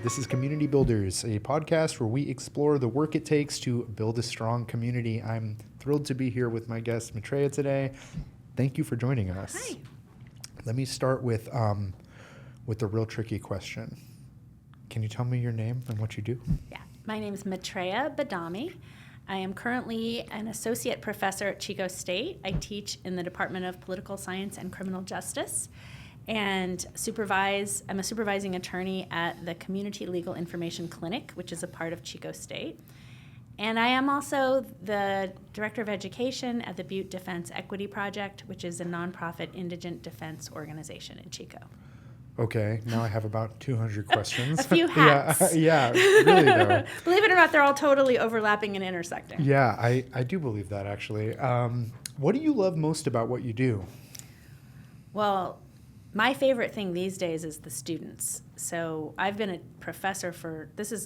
This is Community Builders, a podcast where we explore the work it takes to build a strong community. I'm thrilled to be here with my guest, Maitreya, today. Thank you for joining us. Hi. Let me start with a real tricky question. Can you tell me your name and what you do? Yeah, my name is Maitreya Badami. I am currently an associate professor at Chico State. I teach in the Department of Political Science and Criminal Justice and I'm a supervising attorney at the Community Legal Information Clinic, which is a part of Chico State. And I am also the Director of Education at the Butte Defense Equity Project, which is a nonprofit indigent defense organization in Chico. Okay, now I have about 200 questions. A few hats. Yeah, really though. Believe it or not, they're all totally overlapping and intersecting. Yeah, I do believe that actually. What do you love most about what you do? Well, my favorite thing these days is the students. So I've been a professor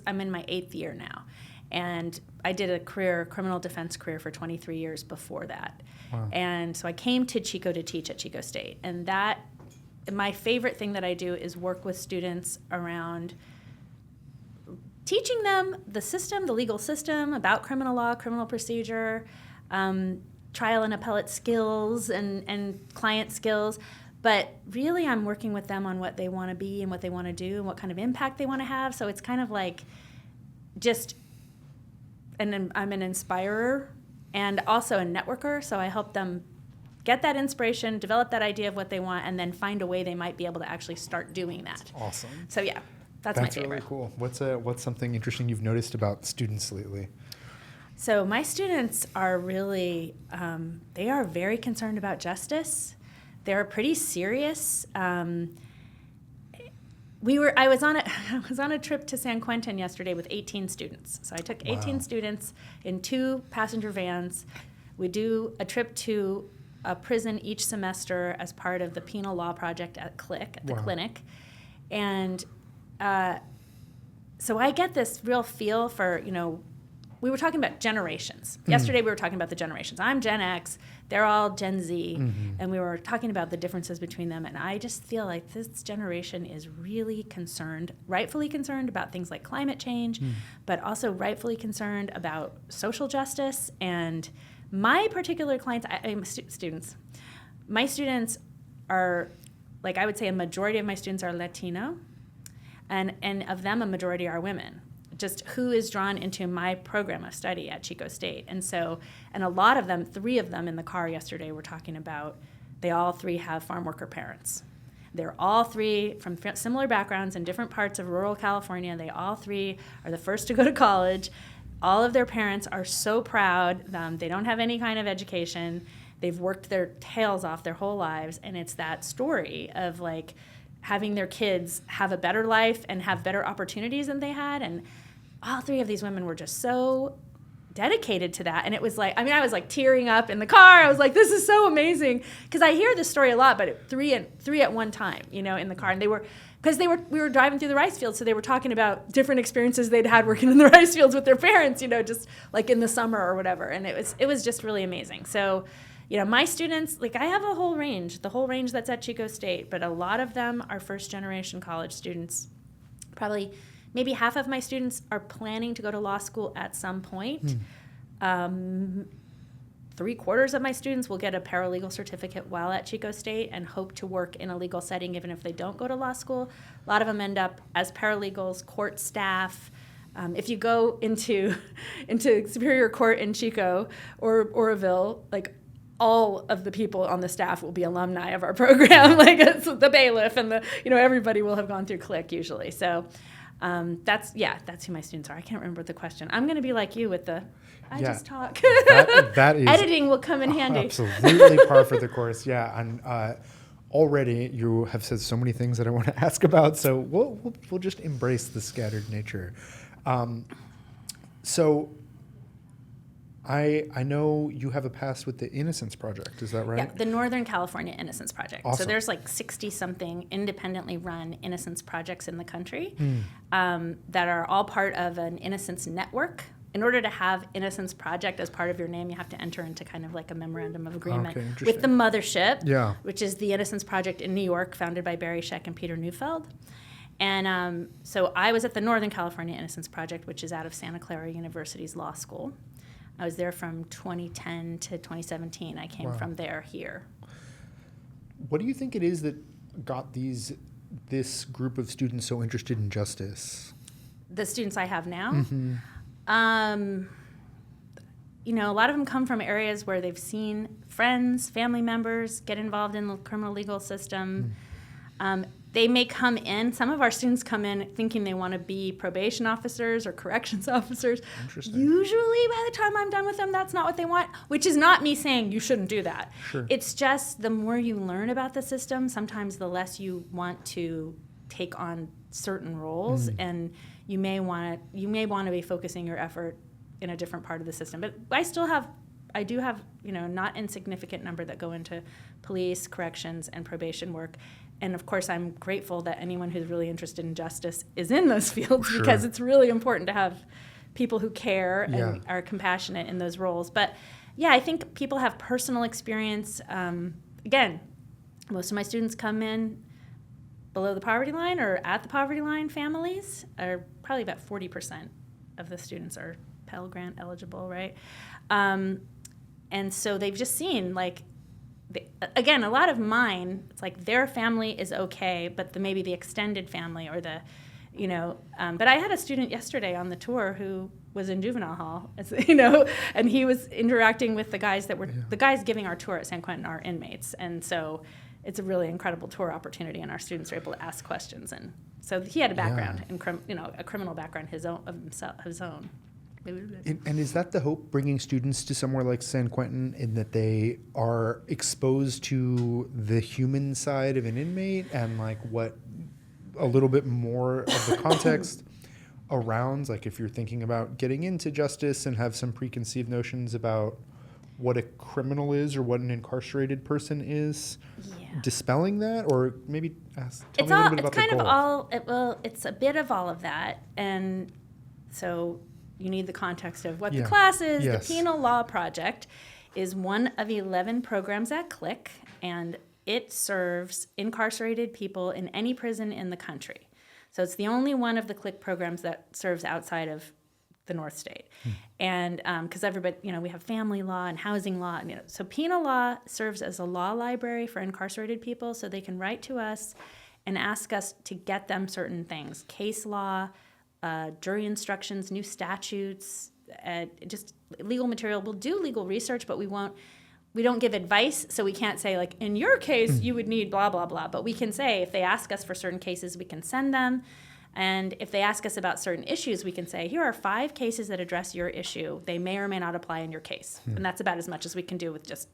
I'm in my 8th year now. And I did a criminal defense career for 23 years before that. Wow. And so I came to Chico to teach at Chico State. And my favorite thing that I do is work with students around teaching them the system, the legal system, about criminal law, criminal procedure, trial and appellate skills and client skills. But really I'm working with them on what they want to be and what they want to do and what kind of impact they want to have. So it's kind of like and I'm an inspirer and also a networker, so I help them get that inspiration, develop that idea of what they want, and then find a way they might be able to actually start doing that. That's awesome. So yeah, that's my favorite. Really cool. What's something interesting you've noticed about students lately? So my students are really, they are very concerned about justice. They're pretty serious. I was on a trip to San Quentin yesterday with 18 students. So I took 18 students in 2 passenger vans. We do a trip to a prison each semester as part of the penal law project at the clinic. And so I get this real feel for, we were talking about generations. Yesterday we were talking about the generations. I'm Gen X, they're all Gen Z, and we were talking about the differences between them. And I just feel like this generation is really rightfully concerned about things like climate change, but also rightfully concerned about social justice. And my particular clients, my students are, like I would say a majority of my students are Latino, and of them a majority are women. Just who is drawn into my program of study at Chico State. And a lot of them, 3 of them in the car yesterday were talking about, they all 3 have farm worker parents. They're all 3 from similar backgrounds in different parts of rural California. They all 3 are the first to go to college. All of their parents are so proud. They don't have any kind of education. They've worked their tails off their whole lives. And it's that story of like having their kids have a better life and have better opportunities than they had. And all 3 of these women were just so dedicated to that. And it was like, I was like tearing up in the car. I was like, this is so amazing. Because I hear this story a lot, but 3 at one time, in the car. And we were driving through the rice fields, so they were talking about different experiences they'd had working in the rice fields with their parents, just like in the summer or whatever. And it was just really amazing. So, my students, like I have the whole range that's at Chico State, but a lot of them are first generation college students. Probably maybe half of my students are planning to go to law school at some point. 3/4 of my students will get a paralegal certificate while at Chico State and hope to work in a legal setting even if they don't go to law school. A lot of them end up as paralegals, court staff. If you go into Superior Court in Chico or Oroville, like all of the people on the staff will be alumni of our program. Like it's the bailiff and everybody will have gone through CLIC usually. So that's who my students are. I can't remember the question. I'm going to be like you with just talk. That is editing will come in handy. Absolutely par for the course. Yeah, and already you have said so many things that I want to ask about. So we'll just embrace the scattered nature. So I know you have a past with the Innocence Project. Is that right? Yeah, the Northern California Innocence Project. Awesome. So there's like 60-something independently run innocence projects in the country that are all part of an innocence network. In order to have Innocence Project as part of your name, you have to enter into kind of like a memorandum of agreement with the mothership, which is the Innocence Project in New York, founded by Barry Scheck and Peter Neufeld. And so I was at the Northern California Innocence Project, which is out of Santa Clara University's law school. I was there from 2010 to 2017. I came from there here. What do you think it is that got this group of students so interested in justice? The students I have now? Mm-hmm. A lot of them come from areas where they've seen friends, family members get involved in the criminal legal system. They may come in, some of our students come in thinking they want to be probation officers or corrections officers. Interesting. Usually by the time I'm done with them, that's not what they want, which is not me saying you shouldn't do that. Sure. It's just the more you learn about the system, sometimes the less you want to take on certain roles, and you may want to be focusing your effort in a different part of the system. But I do have not insignificant number that go into police, corrections, and probation work. And of course, I'm grateful that anyone who's really interested in justice is in those fields, Sure. because it's really important to have people who care and are compassionate in those roles. But yeah, I think people have personal experience. Again, most of my students come in below the poverty line or at the poverty line families. Are probably about 40% of the students are Pell Grant eligible, right? And so they've just seen, again, a lot of mine, it's like their family is okay, but maybe the extended family or but I had a student yesterday on the tour who was in juvenile hall, and he was interacting with the guys the guys giving our tour at San Quentin are inmates. And so it's a really incredible tour opportunity, and our students are able to ask questions. And so he had a background in a criminal background his own. And is that the hope, bringing students to somewhere like San Quentin, in that they are exposed to the human side of an inmate and what a little bit more of the context around, if you're thinking about getting into justice and have some preconceived notions about what a criminal is or what an incarcerated person is, dispelling that, or maybe tell me a little bit about the goal. It's a bit of all of that, and so you need the context of what the class is. Yes. The Penal Law Project is one of 11 programs at CLIC, and it serves incarcerated people in any prison in the country. So it's the only one of the CLIC programs that serves outside of the North State. And because everybody, we have family law and housing law. So penal law serves as a law library for incarcerated people, so they can write to us and ask us to get them certain things. Case law, jury instructions, new statutes, just legal material. We'll do legal research, but we don't give advice, so we can't say, in your case, you would need blah, blah, blah. But we can say, if they ask us for certain cases, we can send them. And if they ask us about certain issues, we can say, here are 5 cases that address your issue. They may or may not apply in your case. And that's about as much as we can do with just,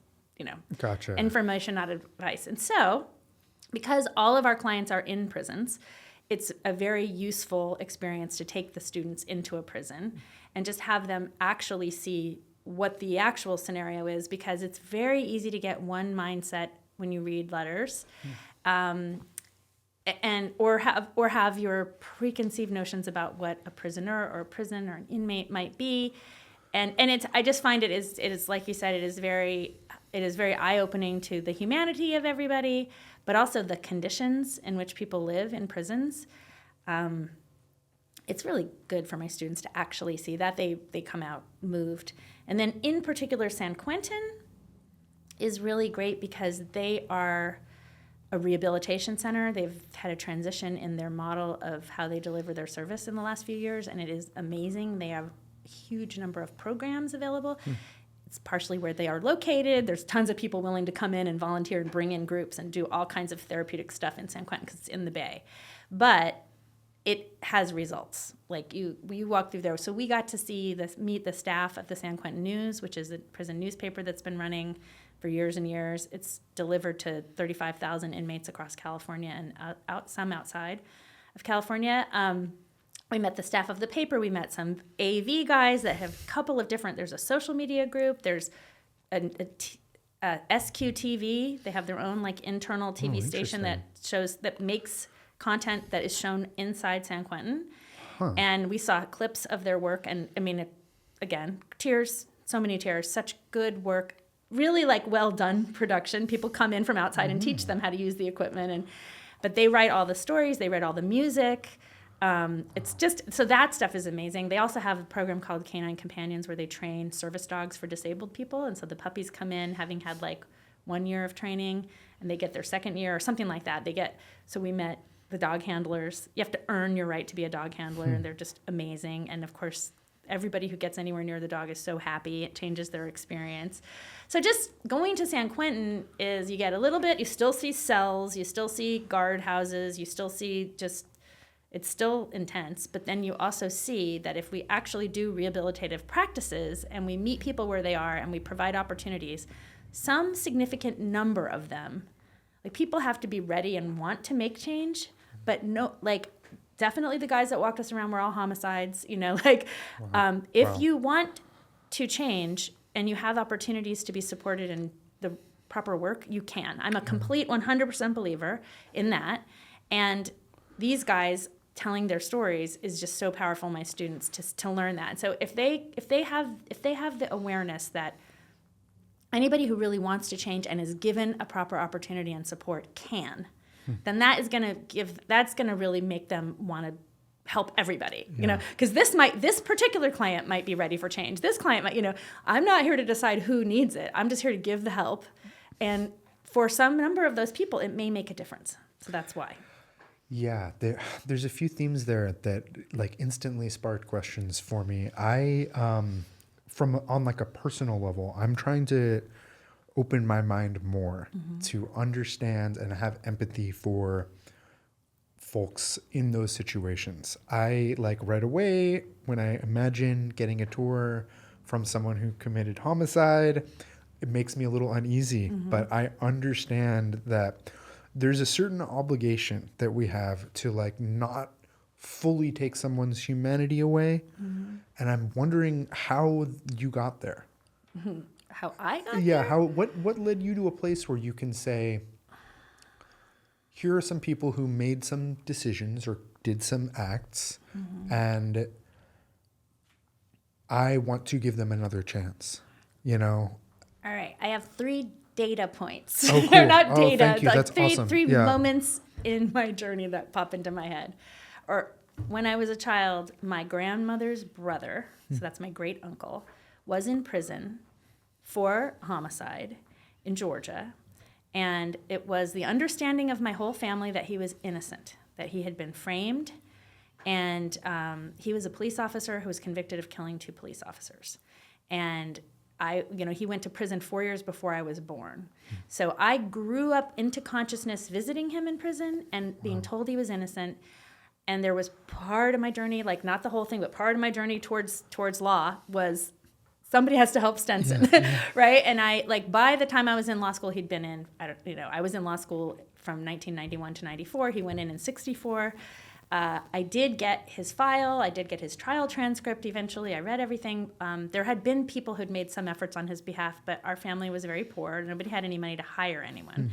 Gotcha. information, not advice. And so, because all of our clients are in prisons, it's a very useful experience to take the students into a prison and just have them actually see what the actual scenario is, because it's very easy to get one mindset when you read letters, or have your preconceived notions about what a prisoner or a prison or an inmate might be, and I just find it is like you said, it is very eye-opening to the humanity of everybody, but also the conditions in which people live in prisons. It's really good for my students to actually see that. They come out moved. And then in particular, San Quentin is really great because they are a rehabilitation center. They've had a transition in their model of how they deliver their service in the last few years, and it is amazing. They have a huge number of programs available. It's partially where they are located. There's tons of people willing to come in and volunteer and bring in groups and do all kinds of therapeutic stuff in San Quentin because it's in the Bay. But it has results. You walk through there. So we got to meet the staff of the San Quentin News, which is a prison newspaper that's been running for years and years. It's delivered to 35,000 inmates across California and some outside of California. We met the staff of the paper. We met some AV guys that have a couple of different, there's a social media group. There's SQTV. They have their own internal TV station that makes content that is shown inside San Quentin. And we saw clips of their work. And again, tears, so many tears, such good work, really well done production. People come in from outside and teach them how to use the equipment. But they write all the stories, they write all the music. It's just, so that stuff is amazing. They also have a program called Canine Companions where they train service dogs for disabled people. And so the puppies come in having had like 1 year of training, and they get their second year or something like that. So we met the dog handlers. You have to earn your right to be a dog handler, and they're just amazing. And of course, everybody who gets anywhere near the dog is so happy. It changes their experience. So just going to San Quentin is, you get a little bit, you still see cells, you still see guard houses, you still see just, it's still intense, but then you also see that if we actually do rehabilitative practices and we meet people where they are and we provide opportunities, some significant number of them, like people have to be ready and want to make change, but no, like definitely the guys that walked us around were all homicides, you know, like if you want to change and you have opportunities to be supported in the proper work, you can. I'm a complete 100% believer in that. And these guys telling their stories is just so powerful, my students, to learn that. So if they have the awareness that anybody who really wants to change and is given a proper opportunity and support can, then that's going to really make them want to help everybody, you know, because this particular client might be ready for change. This client might, you know, I'm not here to decide who needs it. I'm just here to give the help. And for some number of those people, it may make a difference. So that's why. Yeah, there's a few themes there that like instantly sparked questions for me. From on like a personal level, I'm trying to open my mind more to understand and have empathy for folks in those situations. I like right away when I imagine getting a tour from someone who committed homicide, it makes me a little uneasy, but I understand that there's a certain obligation that we have to like not fully take someone's humanity away. And I'm wondering how you got there. How I got Yeah, there? What led you to a place where you can say, here are some people who made some decisions or did some acts, and I want to give them another chance, you know? All right, I have 3 data points. Oh, cool. They're not Oh, data. thank you. Like That's three, awesome. three Yeah. moments in my journey that pop into my head. Or when I was a child, my grandmother's brother, so that's my great uncle, was in prison for homicide in Georgia. And it was the understanding of my whole family that he was innocent, that he had been framed. And he was a police officer who was convicted of killing 2 police officers. And he went to prison 4 years before I was born. So I grew up into consciousness visiting him in prison and being told he was innocent. And there was part of my journey, like not the whole thing, but part of my journey towards law was somebody has to help Stenson, right? And I, like, by the time I was in law school, he'd been in, I was in law school from 1991 to 94. He went in 64. I did get his file. I did get his trial transcript eventually. I read everything. There had been people who'd made some efforts on his behalf, but our family was very poor. Nobody had any money to hire anyone.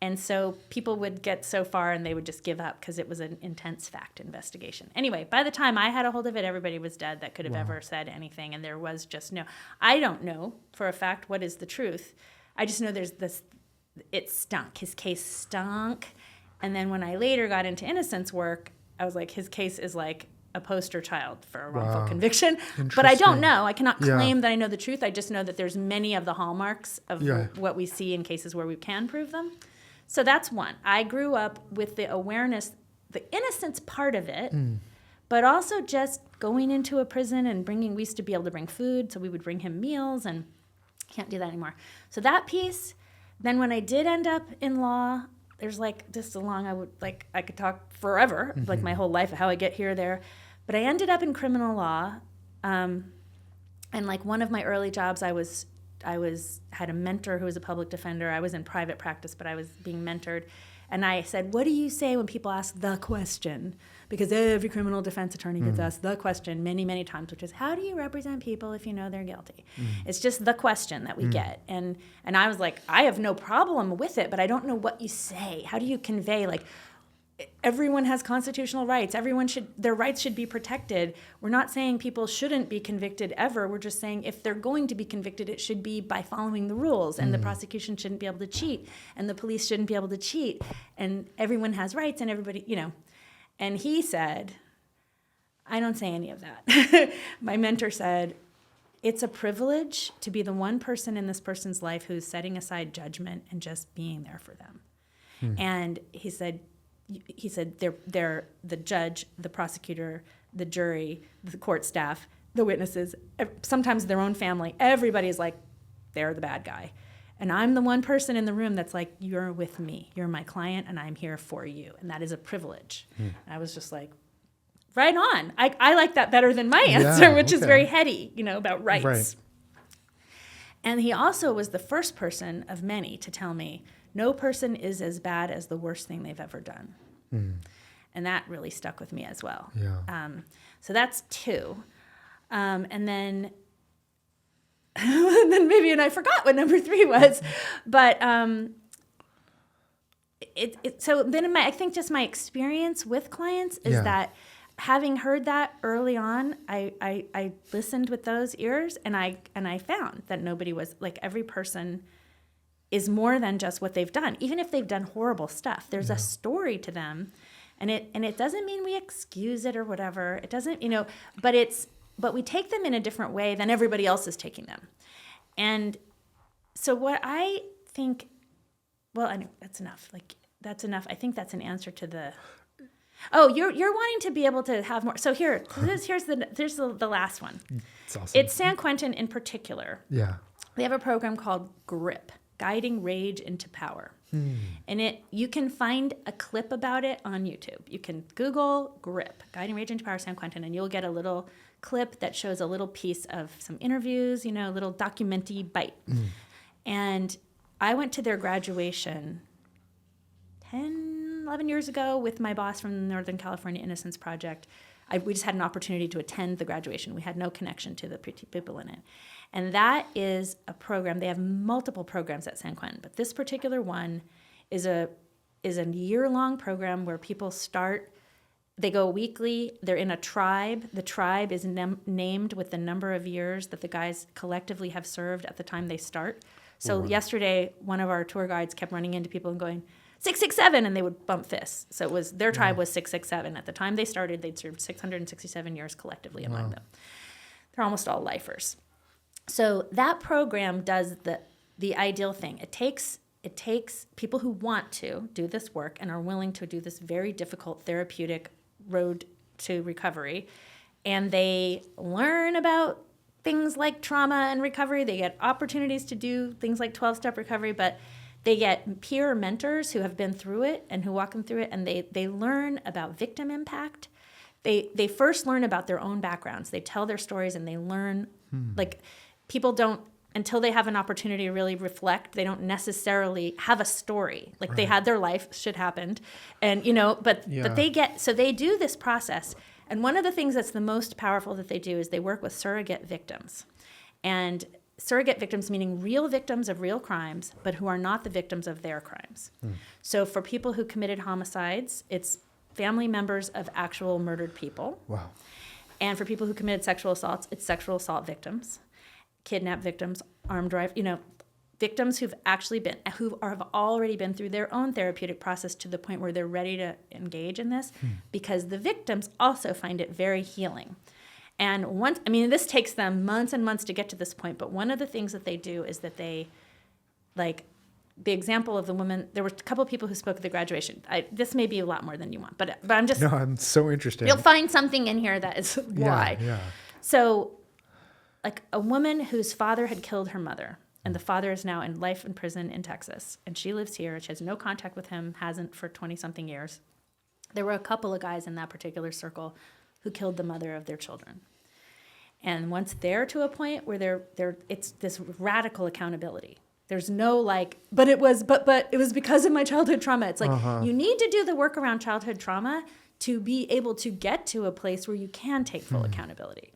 And so people would get so far and they would just give up because it was an intense fact investigation. Anyway, by the time I had a hold of it, everybody was dead that could have ever said anything. And there was just I don't know for a fact what is the truth. I just know there's this, it stunk. His case stunk. And then when I later got into innocence work, I was like, his case is like a poster child for a wrongful conviction. But I don't know. I cannot claim that I know the truth. I just know that there's many of the hallmarks of what we see in cases where we can prove them. So that's one. I grew up with the awareness, the innocence part of it, but also just going into a prison and we used to be able to bring food, so we would bring him meals, and can't do that anymore. So that piece, then when I did end up in law, there's like just I could talk forever, like my whole life, how I get here, there. But I ended up in criminal law, and like one of my early jobs, I had a mentor who was a public defender. I was in private practice, but I was being mentored. And I said, what do you say when people ask the question? Because every criminal defense attorney gets asked the question many, many times, which is, how do you represent people if you know they're guilty? It's just the question that we get. And I was like, I have no problem with it, but I don't know what you say. How do you convey, like, everyone has constitutional rights. Their rights should be protected. We're not saying people shouldn't be convicted ever. We're just saying if they're going to be convicted, it should be by following the rules, and the prosecution shouldn't be able to cheat, and the police shouldn't be able to cheat, and everyone has rights, and everybody, And he said, I don't say any of that. My mentor said, it's a privilege to be the one person in this person's life who's setting aside judgment and just being there for them. And he said they're the judge, the prosecutor, the jury, the court staff, the witnesses, sometimes their own family. Everybody's like, they're the bad guy. And I'm the one person in the room that's like, you're with me. You're my client, and I'm here for you. And that is a privilege. And I was just like, right on. I like that better than my answer, which is very heady, about rights. Right. And he also was the first person of many to tell me, no person is as bad as the worst thing they've ever done. And that really stuck with me as well. Yeah. So that's 2. And then and I forgot what number 3 was. But so then I think just my experience with clients is that having heard that early on, I listened with those ears, and I found that nobody was, like, every person is more than just what they've done. Even if they've done horrible stuff, there's a story to them, and it doesn't mean we excuse it or whatever. It doesn't, but we take them in a different way than everybody else is taking them. And so what I think, well, anyway, that's enough. Like, that's enough. I think that's an answer to the. Oh, you're wanting to be able to have more. So here's the last one. It's awesome. It's San Quentin in particular. Yeah. They have a program called GRIP, Guiding Rage into Power. And you can find a clip about it on YouTube. You can Google GRIP, Guiding Rage into Power San Quentin, and you'll get a little clip that shows a little piece of some interviews, a little documentary bite. And I went to their graduation 11 years ago with my boss from the Northern California Innocence Project. We just had an opportunity to attend the graduation. We had no connection to the people in it. And that is a program. They have multiple programs at San Quentin, but this particular one is a year-long program where people start. They go weekly. They're in a tribe. The tribe is named with the number of years that the guys collectively have served at the time they start. So yesterday, one of our tour guides kept running into people and going, 667, and they would bump fists. So it was their tribe was 667. At the time they started, they'd served 667 years collectively among them. They're almost all lifers. So that program does the ideal thing. It takes people who want to do this work and are willing to do this very difficult therapeutic road to recovery, and they learn about things like trauma and recovery. They get opportunities to do things like 12-step recovery, but they get peer mentors who have been through it and who walk them through it, and they learn about victim impact. They first learn about their own backgrounds. They tell their stories, and they learn, like, people don't, until they have an opportunity to really reflect, they don't necessarily have a story. Like, they had their life, shit happened, and, but they do this process. And one of the things that's the most powerful that they do is they work with surrogate victims. And surrogate victims meaning real victims of real crimes, but who are not the victims of their crimes. So for people who committed homicides, it's family members of actual murdered people. Wow. And for people who committed sexual assaults, it's sexual assault victims, kidnap victims, armed robbery, victims who have already been through their own therapeutic process to the point where they're ready to engage in this, because the victims also find it very healing. And this takes them months and months to get to this point, but one of the things that they do is that they, like, the example of the woman, there were a couple of people who spoke at the graduation. This may be a lot more than you want, but I'm just... No, I'm so interested. You'll find something in here that is why. Yeah. So, like, a woman whose father had killed her mother, and the father is now in life in prison in Texas, and she lives here, and she has no contact with him, hasn't for 20-something years. There were a couple of guys in that particular circle who killed the mother of their children. And once they're to a point where it's this radical accountability. There's no like, but it was because of my childhood trauma. It's like, you need to do the work around childhood trauma to be able to get to a place where you can take full accountability.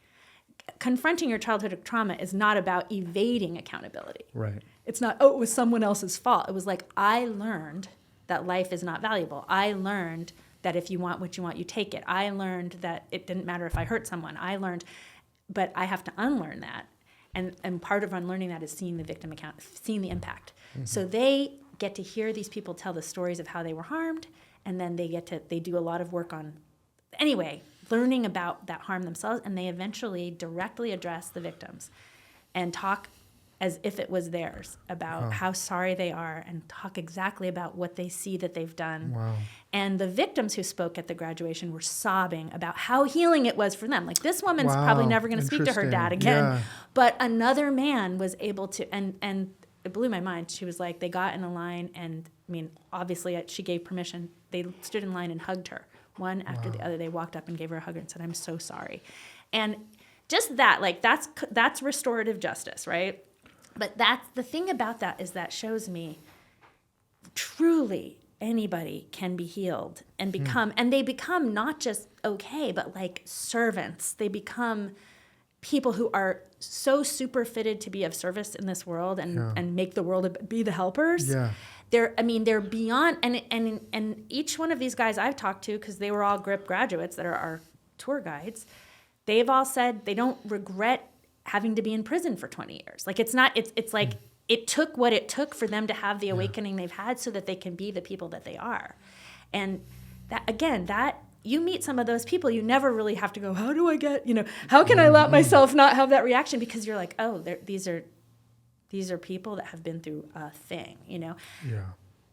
Confronting your childhood trauma is not about evading accountability. Right. It's not, it was someone else's fault. It was like, I learned that life is not valuable. I learned that if you want what you want, you take it. I learned that it didn't matter if I hurt someone. But I have to unlearn that. And part of unlearning that is seeing the victim account, seeing the impact. Mm-hmm. So they get to hear these people tell the stories of how they were harmed, and then they do a lot of work on, anyway, learning about that harm themselves, and they eventually directly address the victims and talk as if it was theirs about how sorry they are, and talk exactly about what they see that they've done. Wow. And the victims who spoke at the graduation were sobbing about how healing it was for them. Like, this woman's probably never going to speak to her dad again. Yeah. But another man was able to, and it blew my mind. She was like, they got in a line, and I mean, obviously she gave permission. They stood in line and hugged her. One after the other, they walked up and gave her a hug and said, "I'm so sorry." And just that, like, that's restorative justice, right? But that's the thing about that, is that shows me truly anybody can be healed and become, and they become not just okay, but like servants. They become people who are so super fitted to be of service in this world and make the world, be the helpers. Yeah. They're beyond, and each one of these guys I've talked to, because they were all GRIP graduates that are our tour guides, they've all said they don't regret having to be in prison for 20 years. Like, it's like it took what it took for them to have the awakening they've had so that they can be the people that they are. And that, again, that you meet some of those people, you never really have to go, how do I get, how can I let myself not have that reaction? Because you're like, oh, these are people that have been through a thing, Yeah.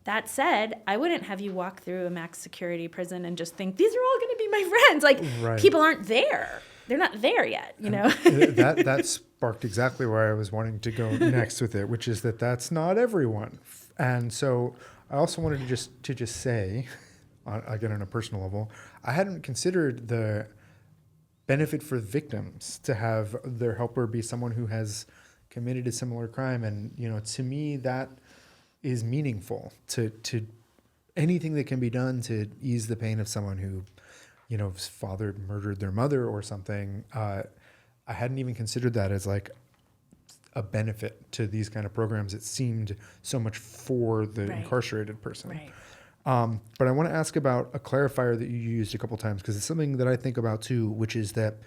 That said, I wouldn't have you walk through a max security prison and just think, these are all going to be my friends. Like, people aren't there. They're not there yet, That sparked exactly where I was wanting to go next with it, which is that's not everyone. And so I also wanted to just say, again, on a personal level, I hadn't considered the benefit for victims to have their helper be someone who has committed a similar crime. And, to me, that is meaningful, to anything that can be done to ease the pain of someone who, his father murdered their mother or something. I hadn't even considered that as like a benefit to these kind of programs. It seemed so much for the incarcerated person. Right. But I want to ask about a clarifier that you used a couple times, because it's something that I think about too, which is that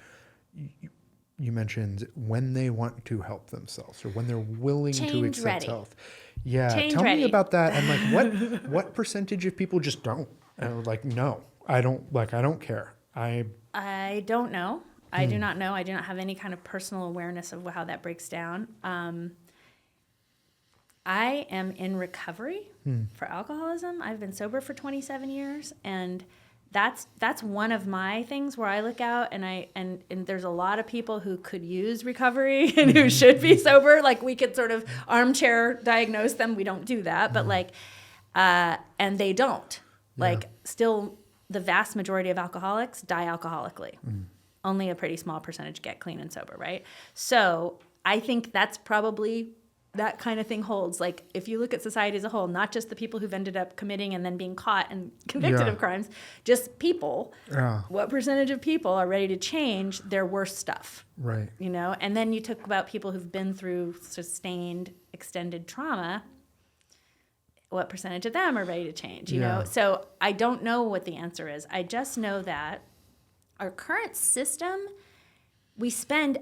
you mentioned when they want to help themselves, or when they're willing to accept help. Yeah. Tell me about that. And like, what percentage of people just don't? And like, no, I don't care. I don't know. I do not know. I do not have any kind of personal awareness of how that breaks down. I am in recovery for alcoholism. I've been sober for 27 years, and that's one of my things where I look out and there's a lot of people who could use recovery and who should be sober. Like, we could sort of armchair diagnose them. We don't do that, but and they don't. Like, still, the vast majority of alcoholics die alcoholically. Only a pretty small percentage get clean and sober, right? So I think that's probably, that kind of thing holds. Like, if you look at society as a whole, not just the people who've ended up committing and then being caught and convicted of crimes, just people, what percentage of people are ready to change their worst stuff? Right. And then you talk about people who've been through sustained, extended trauma. What percentage of them are ready to change, you know? So I don't know what the answer is. I just know that our current system, we spend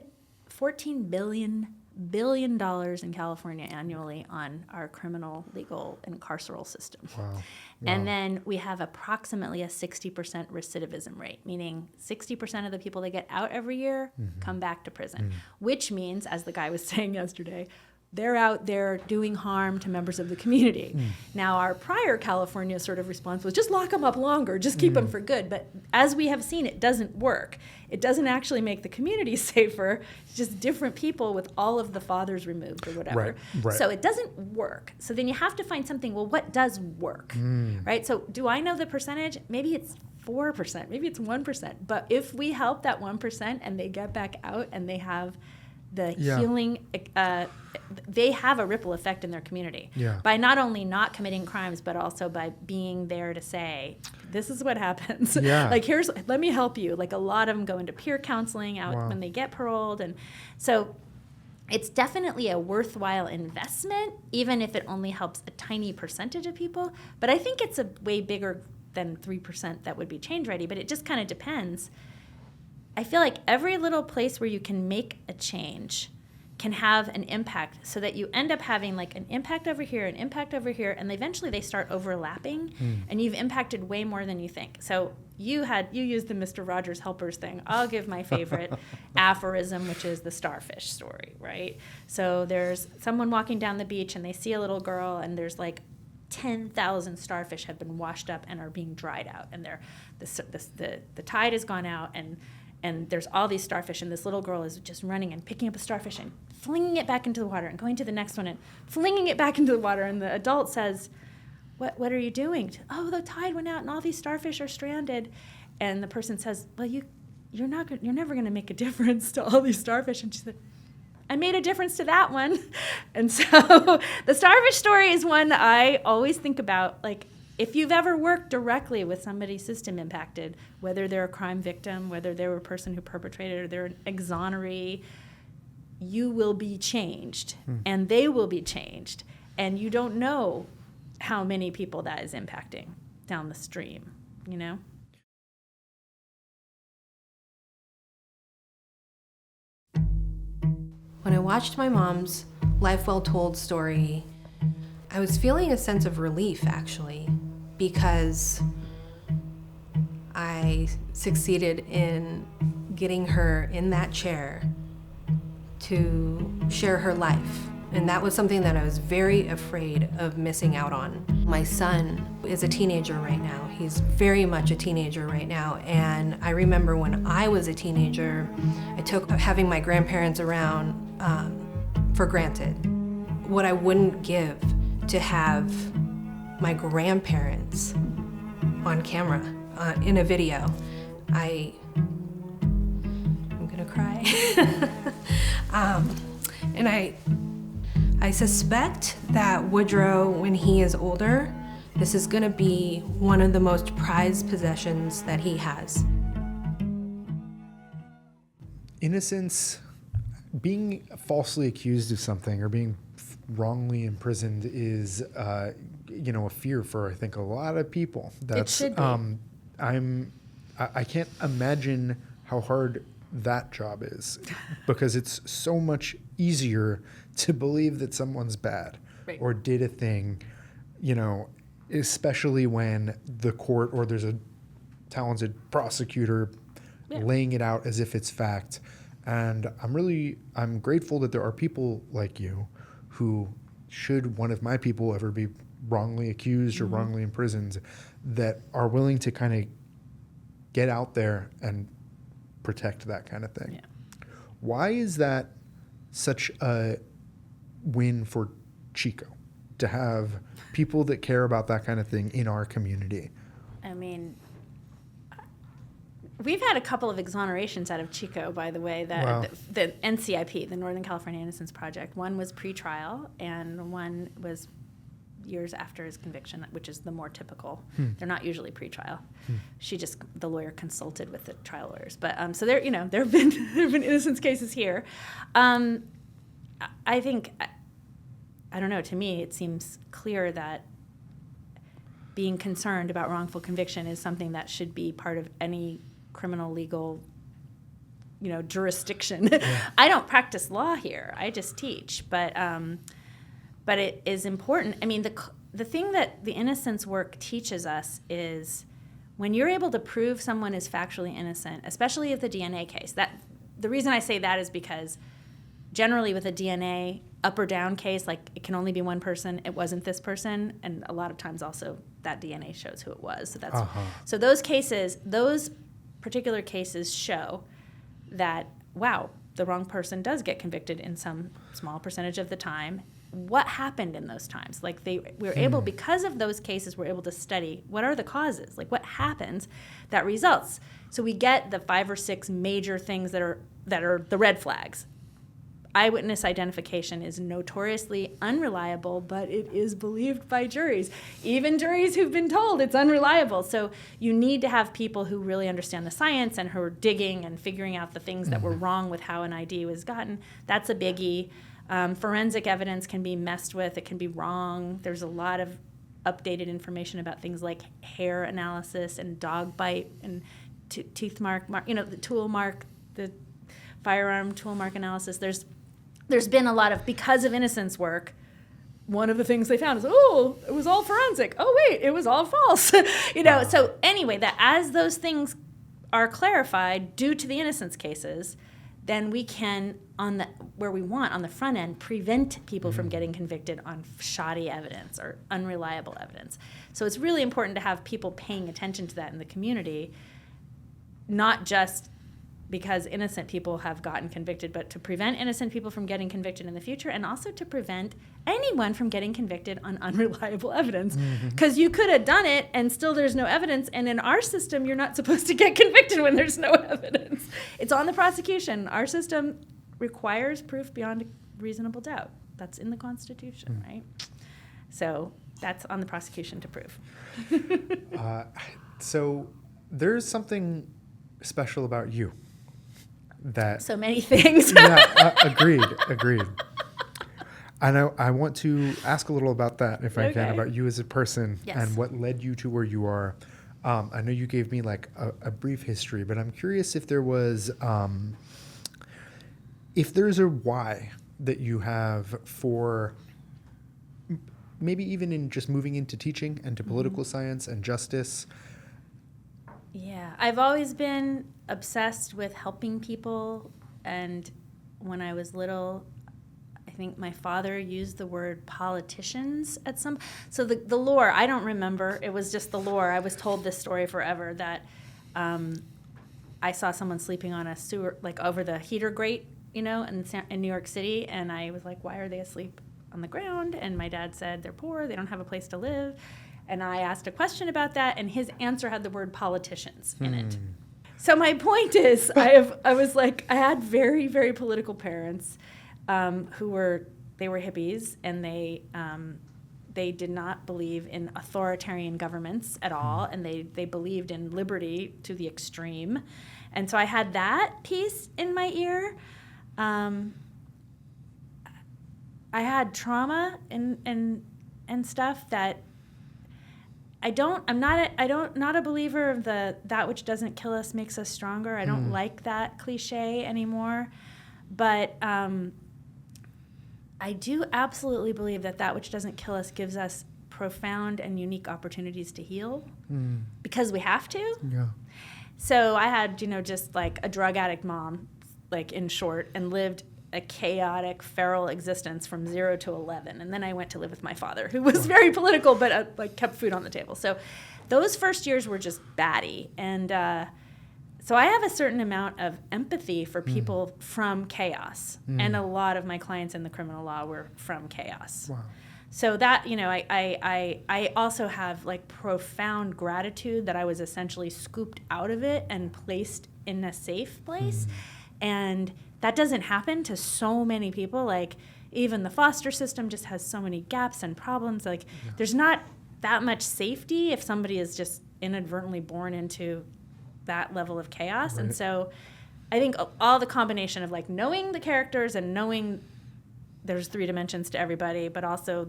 $14 billion in California annually on our criminal, legal, and carceral system. Wow. And then we have approximately a 60% recidivism rate, meaning 60% of the people that get out every year come back to prison, which means, as the guy was saying yesterday, they're out there doing harm to members of the community. Now, our prior California sort of response was just lock them up longer, just keep them for good. But as we have seen, it doesn't work. It doesn't actually make the community safer. It's just different people with all of the fathers removed or whatever. Right. So it doesn't work. So then you have to find something, well, what does work, right? So do I know the percentage? Maybe it's 4%, maybe it's 1%. But if we help that 1% and they get back out and they have the healing, they have a ripple effect in their community by not only not committing crimes, but also by being there to say, this is what happens. Like, let me help you. Like, a lot of them go into peer counseling out when they get paroled. And so it's definitely a worthwhile investment, even if it only helps a tiny percentage of people. But I think it's a way bigger than 3% that would be change ready, but it just kind of depends. I feel like every little place where you can make a change can have an impact, so that you end up having like an impact over here, an impact over here, and eventually they start overlapping, and you've impacted way more than you think. So you used the Mr. Rogers helpers thing. I'll give my favorite aphorism, which is the starfish story, right? So there's someone walking down the beach and they see a little girl, and there's like 10,000 starfish have been washed up and are being dried out, and the tide has gone out, and there's all these starfish, and this little girl is just running and picking up a starfish and flinging it back into the water and going to the next one and flinging it back into the water. And the adult says, what are you doing? Oh, the tide went out and all these starfish are stranded. And the person says, well, you're never going to make a difference to all these starfish. And she said, I made a difference to that one. And so the starfish story is one that I always think about. Like, if you've ever worked directly with somebody system impacted, whether they're a crime victim, whether they're a person who perpetrated, or they're an exoneree, you will be changed, and they will be changed. And you don't know how many people that is impacting down the stream, you know? When I watched my mom's Life Well Told story, I was feeling a sense of relief, actually, because I succeeded in getting her in that chair to share her life. And that was something that I was very afraid of missing out on. My son is a teenager right now. He's very much a teenager right now. And I remember when I was a teenager, I took having my grandparents around for granted. What I wouldn't give to have my grandparents on camera, in a video. I'm gonna cry. And I suspect that Woodrow, when he is older, this is gonna be one of the most prized possessions that he has. Innocence, being falsely accused of something or being wrongly imprisoned is, a fear for, I think, a lot of people. It should be. I can't imagine how hard that job is, because it's so much easier to believe that someone's bad, right, or did a thing, especially when the court or there's a talented prosecutor laying it out as if it's fact. And I'm grateful that there are people like you who, should one of my people ever be wrongly accused or wrongly imprisoned, that are willing to kind of get out there and protect that kind of thing. Yeah. Why is that such a win for Chico, to have people that care about that kind of thing in our community? I mean, we've had a couple of exonerations out of Chico, by the way, the NCIP, the Northern California Innocence Project. One was pre-trial, and one was years after his conviction, which is the more typical. They're not usually pre-trial. The lawyer consulted with the trial lawyers. But so there have been innocence cases here. I think, I don't know, to me it seems clear that being concerned about wrongful conviction is something that should be part of any criminal legal jurisdiction. Yeah. I don't practice law here. I just teach. But it is important. I mean, the thing that the innocence work teaches us is when you're able to prove someone is factually innocent, especially with the DNA case. The reason I say that is because generally with a DNA up or down case, like it can only be one person, it wasn't this person, and a lot of times also that DNA shows who it was. So that's so those particular cases show that, wow, the wrong person does get convicted in some small percentage of the time. What happened in those times? Like we're able, because of those cases, we're able to study what are the causes, like what happens that results. So we get the 5 or 6 major things that are the red flags. Eyewitness identification is notoriously unreliable, but it is believed by juries, even juries who've been told it's unreliable. So you need to have people who really understand the science and who are digging and figuring out the things that were wrong with how an ID was gotten. That's a biggie. Forensic evidence can be messed with. It can be wrong. There's a lot of updated information about things like hair analysis and dog bite and tooth mark, the tool mark, the firearm tool mark analysis. There's been a lot of, because of innocence work, one of the things they found is, it was all forensic. Oh, wait, it was all false. Wow. So anyway, that as those things are clarified due to the innocence cases, then we can, on the front end, prevent people from getting convicted on shoddy evidence or unreliable evidence. So it's really important to have people paying attention to that in the community, not just because innocent people have gotten convicted, but to prevent innocent people from getting convicted in the future, and also to prevent anyone from getting convicted on unreliable evidence. Because you could have done it and still there's no evidence, and in our system, you're not supposed to get convicted when there's no evidence. It's on the prosecution. Our system requires proof beyond reasonable doubt. That's in the Constitution, right? So that's on the prosecution to prove. So there's something special about you. That so many things. Agreed. I want to ask a little about that, if I can, about you as a person. Yes. And what led you to where you are. I know you gave me like a brief history, but I'm curious if there was, if there's a why that you have for maybe even in just moving into teaching and to political science and justice. Yeah, I've always been obsessed with helping people, and when I was little, I think my father used the word politicians at some. So the lore, I don't remember. It was just the lore. I was told this story forever that I saw someone sleeping on a sewer, like over the heater grate, in New York City, and I was like, why are they asleep on the ground? And my dad said they're poor, they don't have a place to live. And I asked a question about that, and his answer had the word politicians in it. So my point is, I had very, very political parents who were hippies, and they did not believe in authoritarian governments at all, and they believed in liberty to the extreme. And so I had that piece in my ear. I had trauma and stuff that I'm not a believer of that which doesn't kill us makes us stronger. I don't like that cliche anymore. But I do absolutely believe that which doesn't kill us gives us profound and unique opportunities to heal because we have to. Yeah. So I had, just like a drug addict mom, like in short, and lived a chaotic, feral existence from 0 to 11. And then I went to live with my father, who was very political, but kept food on the table. So those first years were just batty. And so I have a certain amount of empathy for people from chaos. And a lot of my clients in the criminal law were from chaos. Wow. So that, I also have like profound gratitude that I was essentially scooped out of it and placed in a safe place. And that doesn't happen to so many people. Like, even the foster system just has so many gaps and problems. Like, there's not that much safety if somebody is just inadvertently born into that level of chaos. Right. And so I think all the combination of, like, knowing the characters and knowing there's 3 dimensions to everybody, but also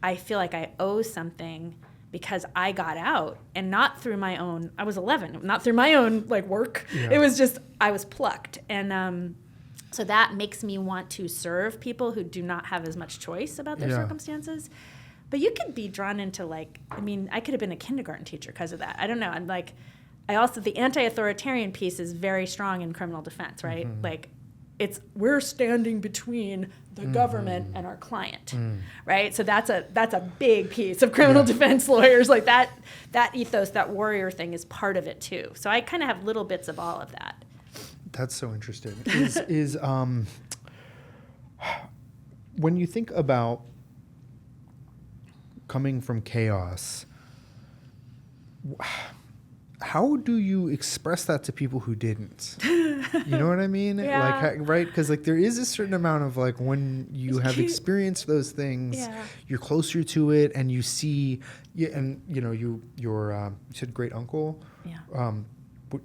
I feel like I owe something because I got out, and not through my own, I was 11, not through my own work. Yeah. It was just, I was plucked. And so that makes me want to serve people who do not have as much choice about their circumstances. But you could be drawn into I could have been a kindergarten teacher because of that. I don't know. I'm the anti-authoritarian piece is very strong in criminal defense, right? We're standing between the government and our client, right? So that's a big piece of criminal defense lawyers. Like that ethos, that warrior thing is part of it too. So I kind of have little bits of all of that. That's so interesting. Is when you think about coming from chaos, how do you express that to people who didn't? You know what I mean? Yeah. Right? Because there is a certain amount of when you have experienced those things, you're closer to it, and you see, and you said great uncle. Yeah.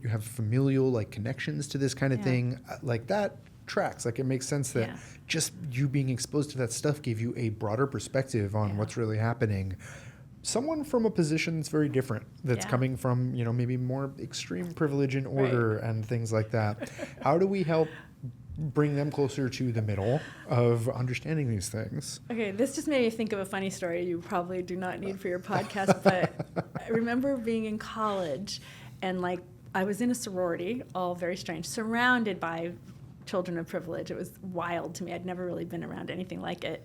You have familial connections to this kind of thing. That tracks. It makes sense that just you being exposed to that stuff gave you a broader perspective on what's really happening. someone from a position that's very different, that's Yeah. coming from, maybe more extreme privilege and order and things like that. How do we help bring them closer to the middle of understanding these things? Okay, this just made me think of a funny story you probably do not need for your podcast, but I remember being in college and like I was in a sorority, all very strange, surrounded by children of privilege. It was wild to me. I'd never really been around anything like it.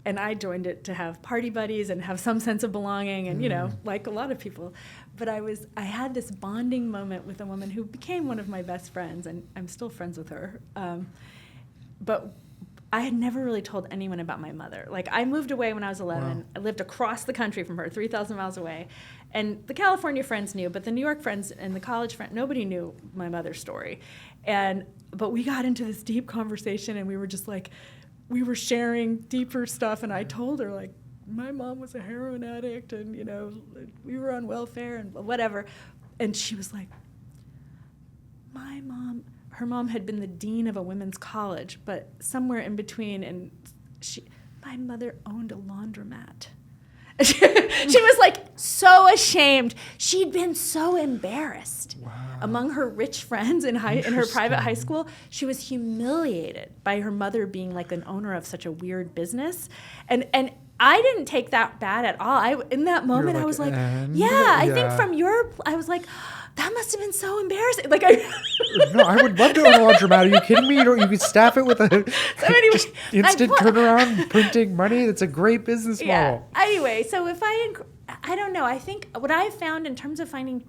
And I joined it to have party buddies and have some sense of belonging and, like a lot of people. But I had this bonding moment with a woman who became one of my best friends, and I'm still friends with her. But I had never really told anyone about my mother. Like, I moved away when I was 11. Wow. I lived across the country from her, 3,000 miles away. And the California friends knew, but the New York friends and the college friends, nobody knew my mother's story. But we got into this deep conversation, and we were just like, we were sharing deeper stuff, and I told her, like, my mom was a heroin addict, and, we were on welfare and whatever. And she was like, her mom had been the dean of a women's college, but somewhere in between, and my mother owned a laundromat. She was like so ashamed. She'd been so embarrassed. Wow. Among her rich friends in her private high school. She was humiliated by her mother being like an owner of such a weird business. And I didn't take that bad at all. In that moment, I was like, I think I was like, that must have been so embarrassing. Like, No, I would love to own a laundromat. Are you kidding me? You could staff it with just instant turnaround printing money. That's a great business model. Anyway, so if I don't know. I think what I've found in terms of finding,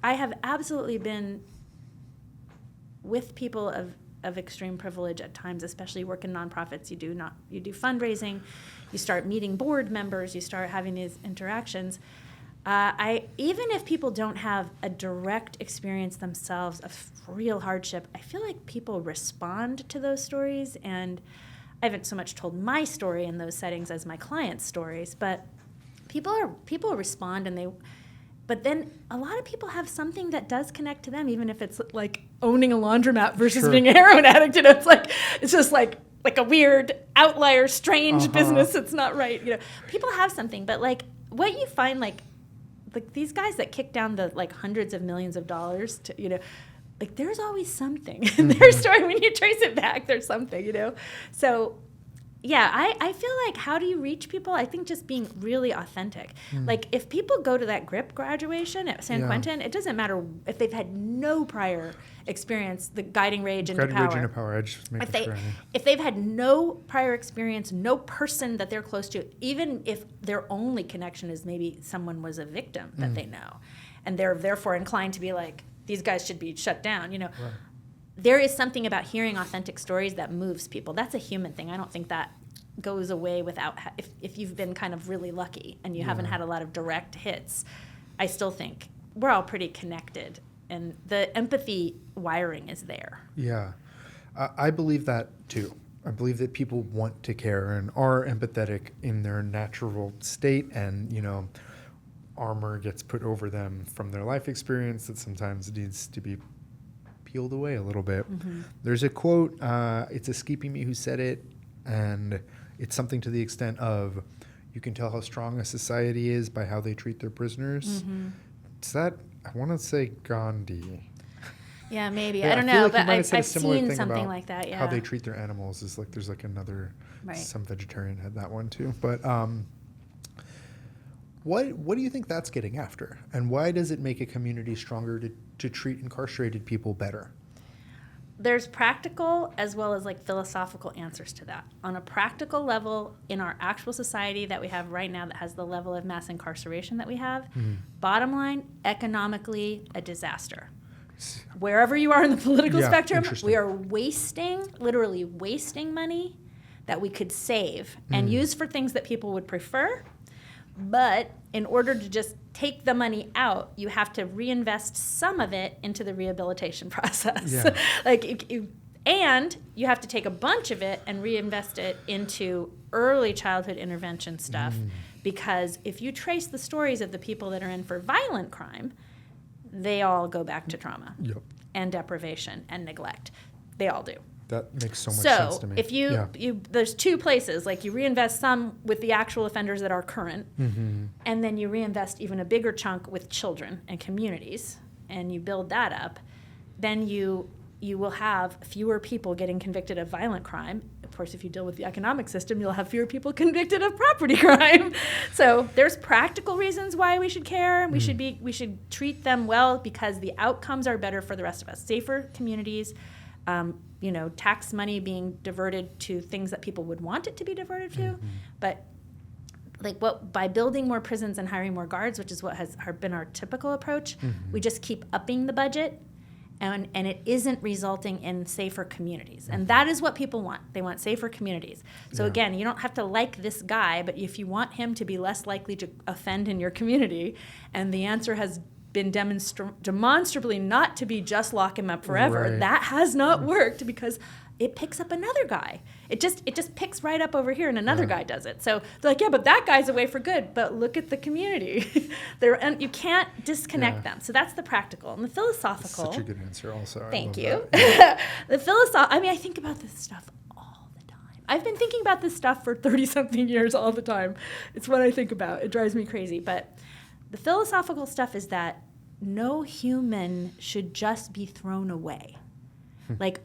I have absolutely been with people of extreme privilege at times, especially work in nonprofits. You do fundraising, you start meeting board members, you start having these interactions. Even if people don't have a direct experience themselves of real hardship, I feel like people respond to those stories, and I haven't so much told my story in those settings as my clients' stories, but people respond, but then a lot of people have something that does connect to them, even if it's like owning a laundromat versus being a heroin addict. It's just like a weird outlier, strange business. It's not right. People have something, but like what you find, like these guys that kick down the like hundreds of millions of dollars to, like there's always something in their story. When you trace it back, there's something, So yeah, I feel like, how do you reach people? I think just being really authentic. Like if people go to that GRIP graduation at San Quentin, it doesn't matter if they've had no prior experience, the guiding rage into power. I just make sure. If they've had no prior experience, no person that they're close to, even if their only connection is maybe someone was a victim that they know, and they're therefore inclined to be like, these guys should be shut down, Right. There is something about hearing authentic stories that moves people. That's a human thing. I don't think that goes away without, if you've been kind of really lucky and you haven't had a lot of direct hits. I still think we're all pretty connected, and the empathy wiring is there. Yeah, I believe that too. I believe that people want to care and are empathetic in their natural state, and armor gets put over them from their life experience that sometimes needs to be peeled away a little bit. There's a quote, it's escaping me who said it, and it's something to the extent of, you can tell how strong a society is by how they treat their prisoners. It's that, I want to say Gandhi. Yeah, maybe. Yeah, I don't feel know, like but might have said a I've similar seen thing something about like that, yeah. how they treat their animals is like, there's like another, some vegetarian had that one too. But what do you think that's getting after? And why does it make a community stronger to treat incarcerated people better? There's practical as well as like philosophical answers to that. On a practical level, in our actual society that we have right now that has the level of mass incarceration that we have, bottom line, economically, a disaster. Wherever you are in the political spectrum, we are literally wasting money that we could save and use for things that people would prefer. But in order to just take the money out, you have to reinvest some of it into the rehabilitation process. Yeah. And you have to take a bunch of it and reinvest it into early childhood intervention stuff. Because if you trace the stories of the people that are in for violent crime, they all go back to trauma and deprivation and neglect. They all do. That makes so much sense So to me. if you there's two places, like you reinvest some with the actual offenders that are current, and then you reinvest even a bigger chunk with children and communities, and you build that up, then you will have fewer people getting convicted of violent crime. Of course, if you deal with the economic system, you'll have fewer people convicted of property crime. So there's practical reasons why we should care. We should treat them well because the outcomes are better for the rest of us. Safer communities, tax money being diverted to things that people would want it to be diverted to. But by building more prisons and hiring more guards, which is what has been our typical approach, we just keep upping the budget. And it isn't resulting in safer communities. And that is what people want. They want safer communities. So again, you don't have to like this guy, but if you want him to be less likely to offend in your community, and the answer has been demonstrably not to be just lock him up forever, that has not worked because it picks up another guy. It just picks right up over here and another guy does it. So they're like, yeah, but that guy's away for good. But look at the community. And you can't disconnect them. So that's the practical. And the philosophical. That's such a good answer also. Thank you. The I think about this stuff all the time. I've been thinking about this stuff for 30-something years all the time. It's what I think about. It drives me crazy. But the philosophical stuff is that no human should just be thrown away.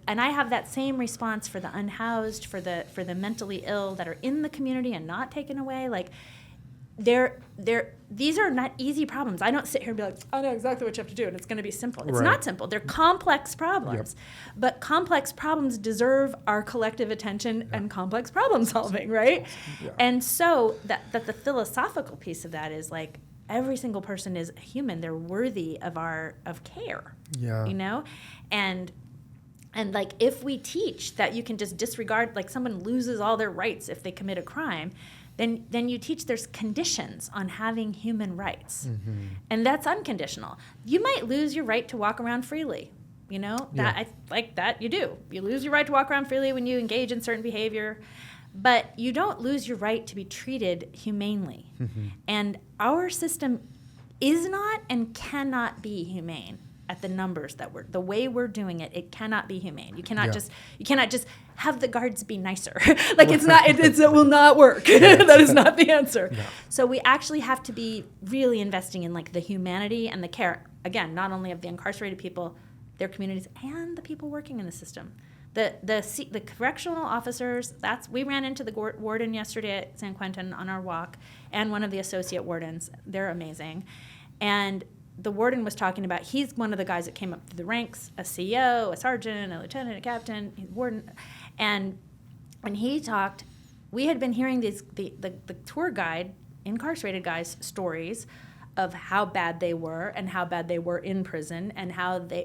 And I have that same response for the unhoused, for the mentally ill that are in the community and not taken away. These are not easy problems. I don't sit here and be like, I know exactly what you have to do, and it's going to be simple. It's not simple. They're complex problems. But complex problems deserve our collective attention and complex problem solving, right? And so that the philosophical piece of that is every single person is a human. They're worthy of care. And if we teach that you can just disregard, someone loses all their rights if they commit a crime, then you teach there's conditions on having human rights. And that's unconditional. You might lose your right to walk around freely. That you do. You lose your right to walk around freely when you engage in certain behavior, but you don't lose your right to be treated humanely. And our system is not and cannot be humane. At the numbers the way we're doing it, it cannot be humane. You cannot just have the guards be nicer. It will not work. That is not the answer. No. So we actually have to be really investing in the humanity and the care, again, not only of the incarcerated people, their communities, and the people working in the system. The correctional officers, we ran into the warden yesterday at San Quentin on our walk, and one of the associate wardens. They're amazing. And the warden was talking about, he's one of the guys that came up through the ranks, a CO, a sergeant, a lieutenant, a captain, he's a warden. And when he talked, we had been hearing the tour guide, incarcerated guys' stories of how bad they were and how bad they were in prison and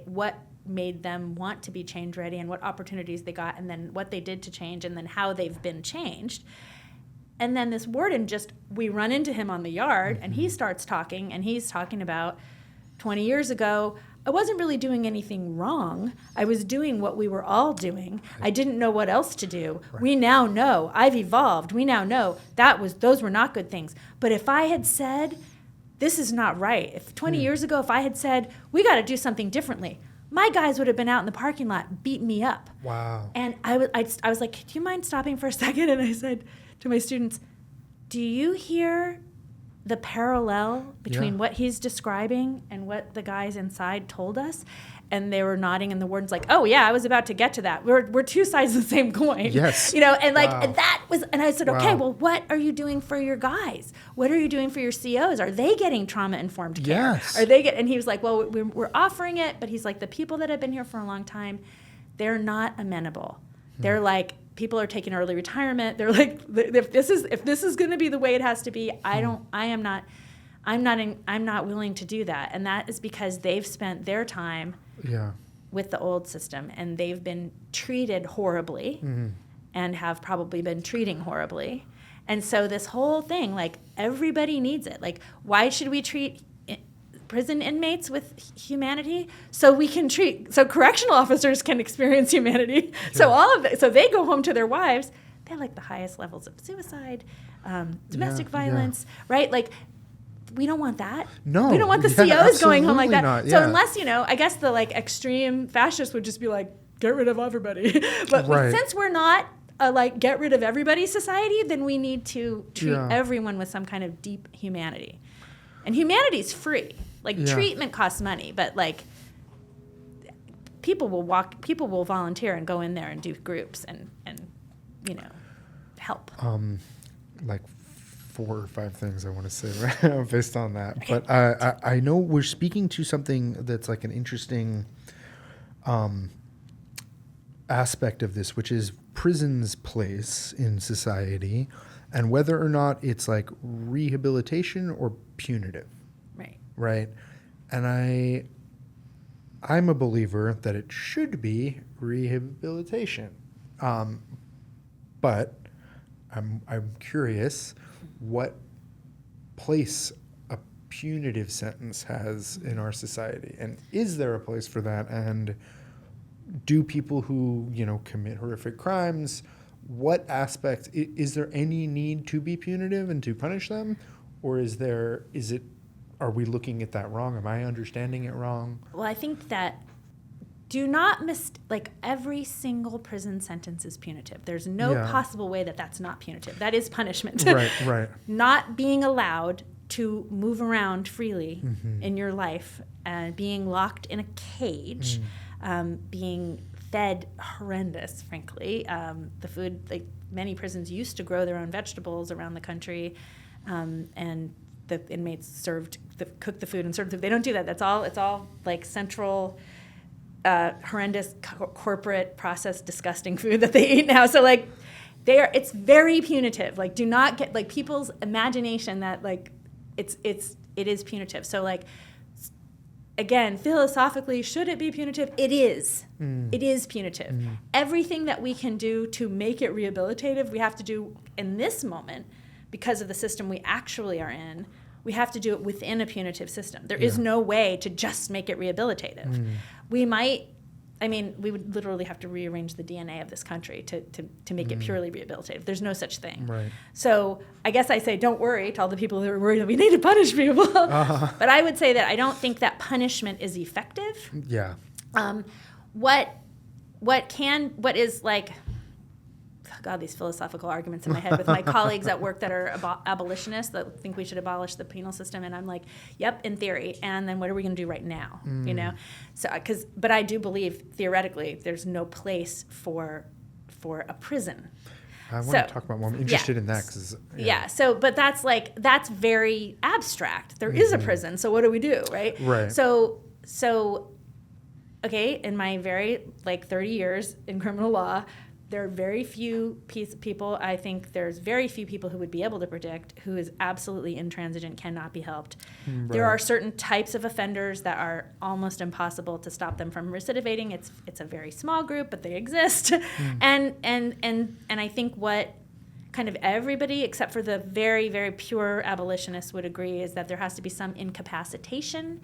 what made them want to be change ready and what opportunities they got and then what they did to change and then how they've been changed. And then this warden we run into him on the yard and he starts talking and he's talking about 20 years ago, I wasn't really doing anything wrong. I was doing what we were all doing. I didn't know what else to do. Right. We now know. I've evolved. We now know those were not good things. But if I had said, this is not right, if 20 years ago, if I had said, we got to do something differently, my guys would have been out in the parking lot beating me up. Wow. And I was like, do you mind stopping for a second? And I said to my students, do you hear the parallel between what he's describing and what the guys inside told us? And they were nodding, and the warden's like, oh yeah, I was about to get to that. We're two sides of the same coin. Yes. And that was, and I said, okay, well, what are you doing for your guys? What are you doing for your COs? Are they getting trauma-informed care? Yes. And he was like, well, we're offering it, but he's like, the people that have been here for a long time, they're not amenable. They're like, people are taking early retirement. They're like, if this is going to be the way it has to be, I'm not willing to do that. And that is because they've spent their time with the old system and they've been treated horribly and have probably been treating horribly. And so this whole thing, everybody needs it. Why should we treat prison inmates with humanity? So correctional officers can experience humanity. Yeah. So they go home to their wives. They have the highest levels of suicide, domestic violence, right? We don't want that. No. We don't want the COs going home like that. Not, So unless, I guess the extreme fascists would just be like, get rid of everybody. But Right. since we're not a like get rid of everybody society, then we need to treat everyone with some kind of deep humanity. And humanity's free. Like treatment costs money, but like people will volunteer and go in there and do groups and help. Like 4 or 5 things I want to say right based on that. Okay. But I know we're speaking to something that's like an interesting aspect of this, which is prison's place in society and whether or not it's like rehabilitation or punitive. Right. And I'm a believer that it should be rehabilitation. But I'm curious what place a punitive sentence has in our society, and is there a place for that? And do people who commit horrific crimes, what aspect is there any need to be punitive and to punish them, or are we looking at that wrong? Am I understanding it wrong? Well, I think that do not like every single prison sentence is punitive. There's no possible way that that's not punitive. That is punishment. Right. Not being allowed to move around freely in your life, being locked in a cage, being fed horrendous, frankly. The food, like many prisons used to grow their own vegetables around the country, and the inmates cooked the food and served the food. They don't do that. It's all like central, horrendous corporate processed disgusting food that they eat now. So like it's very punitive. Like do not get like people's imagination that like it is punitive. So like again, philosophically, should it be punitive? It is. It is punitive. Everything that we can do to make it rehabilitative, we have to do in this moment. Because of the system we actually are in, we have to do it within a punitive system. There is no way to just make it rehabilitative. We would literally have to rearrange the DNA of this country to make it purely rehabilitative. There's no such thing. Right. So I guess I say don't worry to all the people who are worried that we need to punish people. But I would say that I don't think that punishment is effective. Yeah. What is like... God, these philosophical arguments in my head with my colleagues at work that are abolitionists that think we should abolish the penal system, and I'm like, yep, in theory, and then what are we going to do right now? So but I do believe theoretically there's no place for a prison. I want to talk about more. I'm interested in that because but that's very abstract. There is a prison, so what do we do, right? Right. So okay, in my very 30 years in criminal law, there are very few people, I think there's very few people who would be able to predict who is absolutely intransigent, cannot be helped. Right. There are certain types of offenders that are almost impossible to stop them from recidivating. It's a very small group, but they exist. And I think what kind of everybody except for the very, very pure abolitionists would agree is that there has to be some incapacitation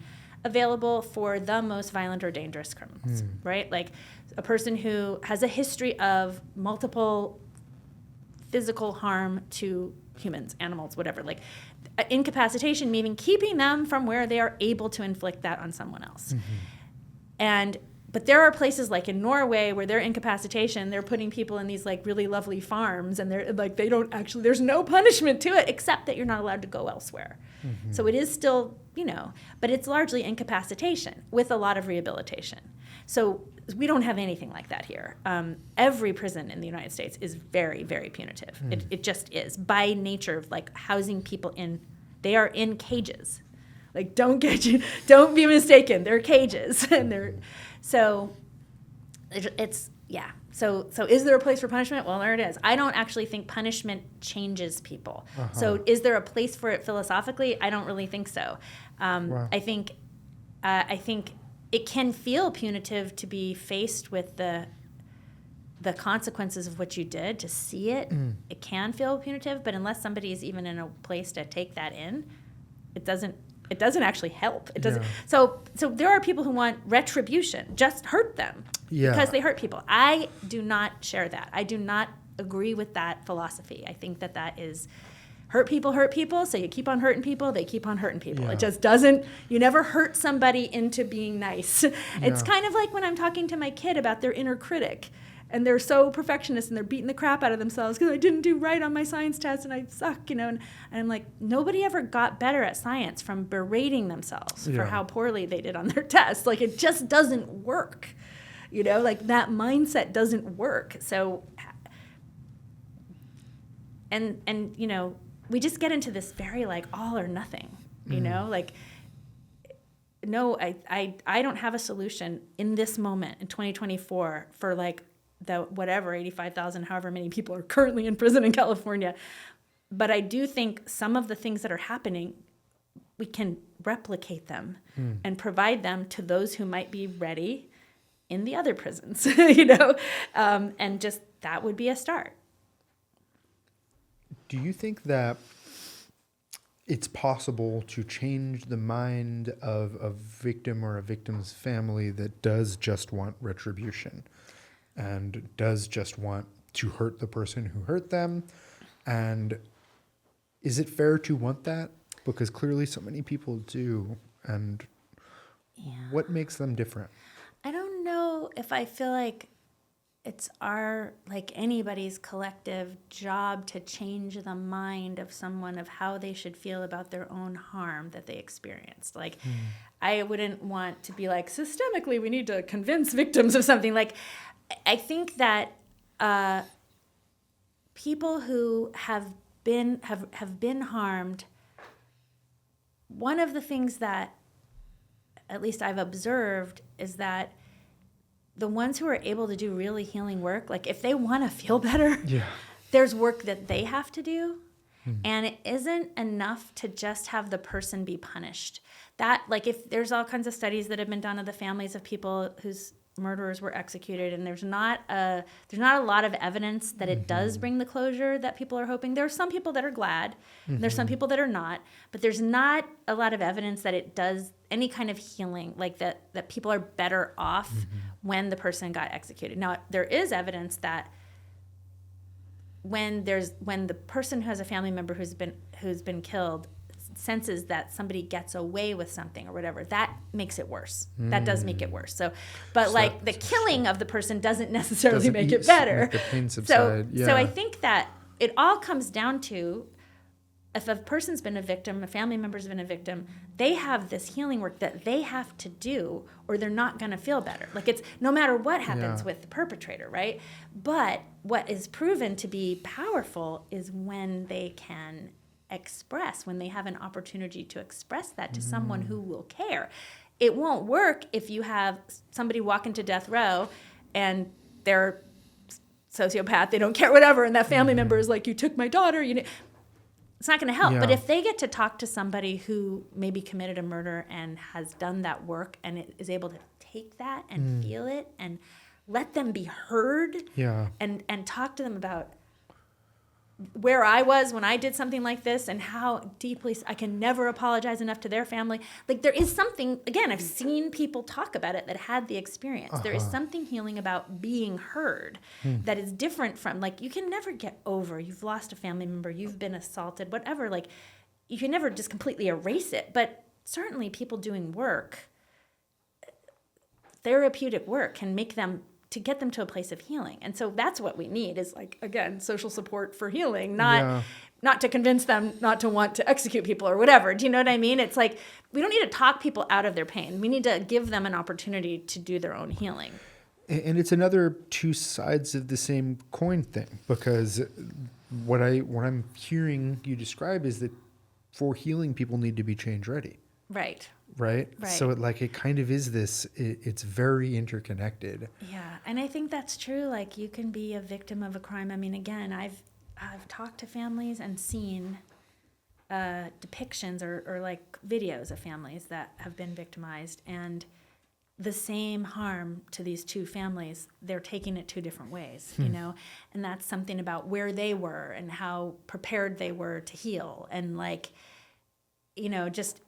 available for the most violent or dangerous criminals, right? Like a person who has a history of multiple physical harm to humans, animals, whatever. Like incapacitation meaning keeping them from where they are able to inflict that on someone else. But there are places like in Norway where their incapacitation, they're putting people in these like really lovely farms, and they're like they don't actually, there's no punishment to it except that you're not allowed to go elsewhere. So it is still, but it's largely incapacitation with a lot of rehabilitation. So we don't have anything like that here. Every prison in the United States is very, very punitive. It just is by nature of like housing people they are in cages. Like don't be mistaken. They're cages and So is there a place for punishment? Well, there it is. I don't actually think punishment changes people. So is there a place for it philosophically? I don't really think so. Wow. I think it can feel punitive to be faced with the consequences of what you did, to see it. It can feel punitive, but unless somebody is even in a place to take that in, it doesn't actually help. It doesn't. So there are people who want retribution. Just hurt them because they hurt people. I do not share that. I do not agree with that philosophy. I think that is hurt people, so you keep on hurting people, they keep on hurting people. Yeah. It just doesn't, you never hurt somebody into being nice. It's Yeah. kind of like when I'm talking to my kid about their inner critic, and they're so perfectionist and they're beating the crap out of themselves because I didn't do right on my science test and I suck, and I'm like, nobody ever got better at science from berating themselves Yeah. for how poorly they did on their test. Like, it just doesn't work. Like, that mindset doesn't work. So, and we just get into this very, like, all or nothing, like, no, I don't have a solution in this moment in 2024 for, like, the whatever 85,000, however many people are currently in prison in California. But I do think some of the things that are happening, we can replicate them and provide them to those who might be ready in the other prisons, and just that would be a start. Do you think that it's possible to change the mind of a victim or a victim's family that does just want retribution and does just want to hurt the person who hurt them? And is it fair to want that? Because clearly so many people do. And what makes them different? I don't know if I feel like it's anybody's collective job to change the mind of someone of how they should feel about their own harm that they experienced. Like, I wouldn't want to be like, systemically, we need to convince victims of something. Like, I think that people who have been harmed, one of the things that at least I've observed is that the ones who are able to do really healing work, like, if they want to feel better, there's work that they have to do. And it isn't enough to just have the person be punished. That, like, if there's all kinds of studies that have been done of the families of people whose murderers were executed, and there's not a lot of evidence that it does bring the closure that people are hoping. There are some people that are glad, and there's some people that are not, but there's not a lot of evidence that it does any kind of healing, like that people are better off when the person got executed. Now, there is evidence that when the person who has a family member who's been killed senses that somebody gets away with something or whatever, that makes it worse. That does make it worse. So, but so like the killing of the person doesn't necessarily make it better. The pain subside. So I think that it all comes down to, if a person's been a victim, a family member's been a victim, they have this healing work that they have to do, or they're not going to feel better. Like, it's no matter what happens with the perpetrator, right? But what is proven to be powerful is when they can express, when they have an opportunity to express that to someone who will care. It won't work if you have somebody walk into death row and they're sociopath, they don't care, whatever, and that family member is like, you took my daughter, it's not going to help. But if they get to talk to somebody who maybe committed a murder and has done that work and is able to take that and feel it and let them be heard and talk to them about where I was when I did something like this and how deeply I can never apologize enough to their family. Like, there is something, again, I've seen people talk about it that had the experience. There is something healing about being heard that is different from, like, you can never get over, you've lost a family member, you've been assaulted, whatever. Like, you can never just completely erase it. But certainly people doing work, therapeutic work, can make them, to get them to a place of healing. And so that's what we need is, like, again, social support for healing, not to convince them not to want to execute people or whatever. Do you know what I mean? It's like, we don't need to talk people out of their pain. We need to give them an opportunity to do their own healing. And it's another two sides of the same coin thing, because what I'm hearing you describe is that for healing, people need to be change ready. Right. So it kind of is this, it's very interconnected. Yeah. And I think that's true. Like, you can be a victim of a crime. I mean, again, I've talked to families and seen depictions or like videos of families that have been victimized, and the same harm to these two families, they're taking it two different ways, and that's something about where they were and how prepared they were to heal. And, like, just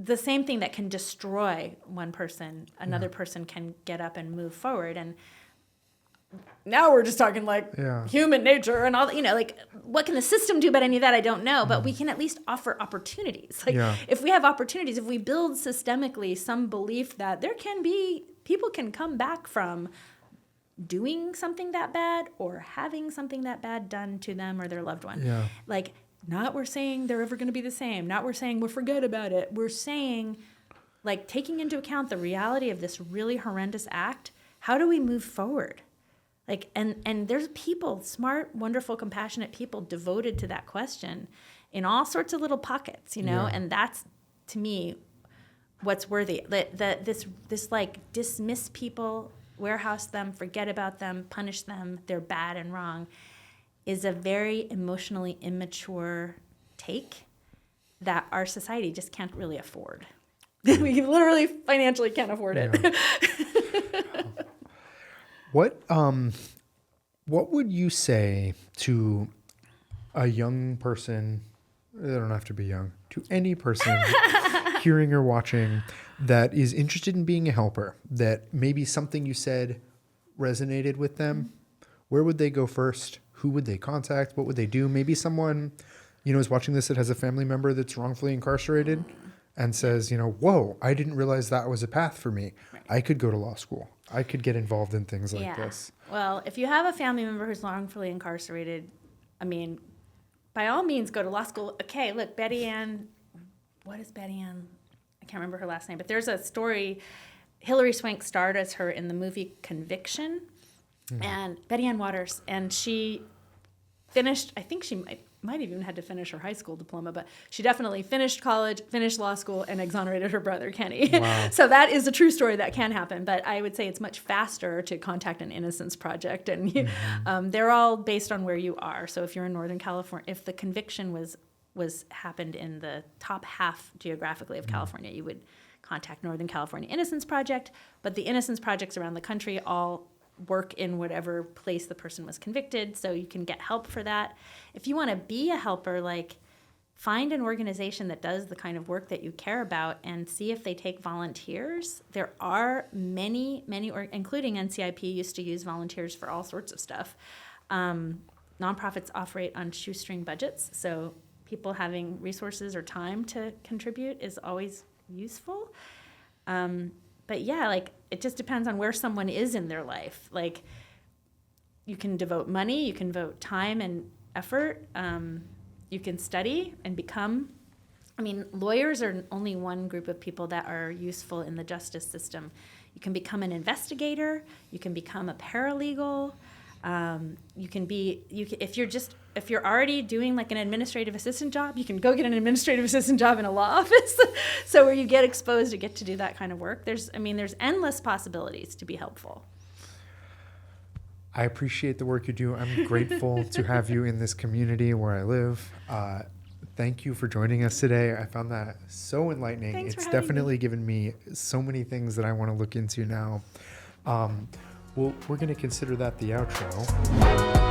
the same thing that can destroy one person, another person can get up and move forward. And now we're just talking like Yeah. human nature and all that, like what can the system do about any of that? I don't know, but we can at least offer opportunities. Like Yeah. if we have opportunities, if we build systemically some belief that there can be, people can come back from doing something that bad or having something that bad done to them or their loved one. Yeah. Like, not we're saying they're ever going to be the same. Not we're saying we'll forget about it. We're saying, like, taking into account the reality of this really horrendous act, how do we move forward? Like, and there's people, smart, wonderful, compassionate people devoted to that question in all sorts of little pockets, Yeah. and that's, to me, what's worthy. This like dismiss people, warehouse them, forget about them, punish them, they're bad and wrong, is a very emotionally immature take that our society just can't really afford. We literally financially can't afford it. Yeah. What would you say to a young person? They don't have to be young. To any person hearing or watching that is interested in being a helper, that maybe something you said resonated with them. Where would they go first? Who would they contact? What would they do? Maybe someone, is watching this that has a family member that's wrongfully incarcerated and says, whoa, I didn't realize that was a path for me. Right. I could go to law school. I could get involved in things like this. Well, if you have a family member who's wrongfully incarcerated, by all means, go to law school. Okay, look, Betty Ann, what is Betty Ann? I can't remember her last name, but there's a story. Hilary Swank starred as her in the movie Conviction, and Betty Ann Waters, and she finished, I think she might have even had to finish her high school diploma, but she definitely finished college, finished law school, and exonerated her brother, Kenny. Wow. So that is a true story that can happen, but I would say it's much faster to contact an Innocence Project, and they're all based on where you are. So if you're in Northern California, if the conviction was happened in the top half geographically of California, you would contact Northern California Innocence Project, but the Innocence Projects around the country all work in whatever place the person was convicted, so you can get help for that. If you want to be a helper, find an organization that does the kind of work that you care about and see if they take volunteers. There are many, including NCIP used to use volunteers for all sorts of stuff. Nonprofits operate on shoestring budgets, so people having resources or time to contribute is always useful. But yeah, it just depends on where someone is in their life. You can devote money, you can devote time and effort, you can study and become. Lawyers are only one group of people that are useful in the justice system. You can become an investigator, you can become a paralegal, if you're already doing an administrative assistant job, you can go get an administrative assistant job in a law office. So where you get exposed, you get to do that kind of work. There's endless possibilities to be helpful. I appreciate the work you do. I'm grateful to have you in this community where I live. Thank you for joining us today. I found that so enlightening. Thanks for It's having definitely me. given me so many things that I want to look into now. We're going to consider that the outro.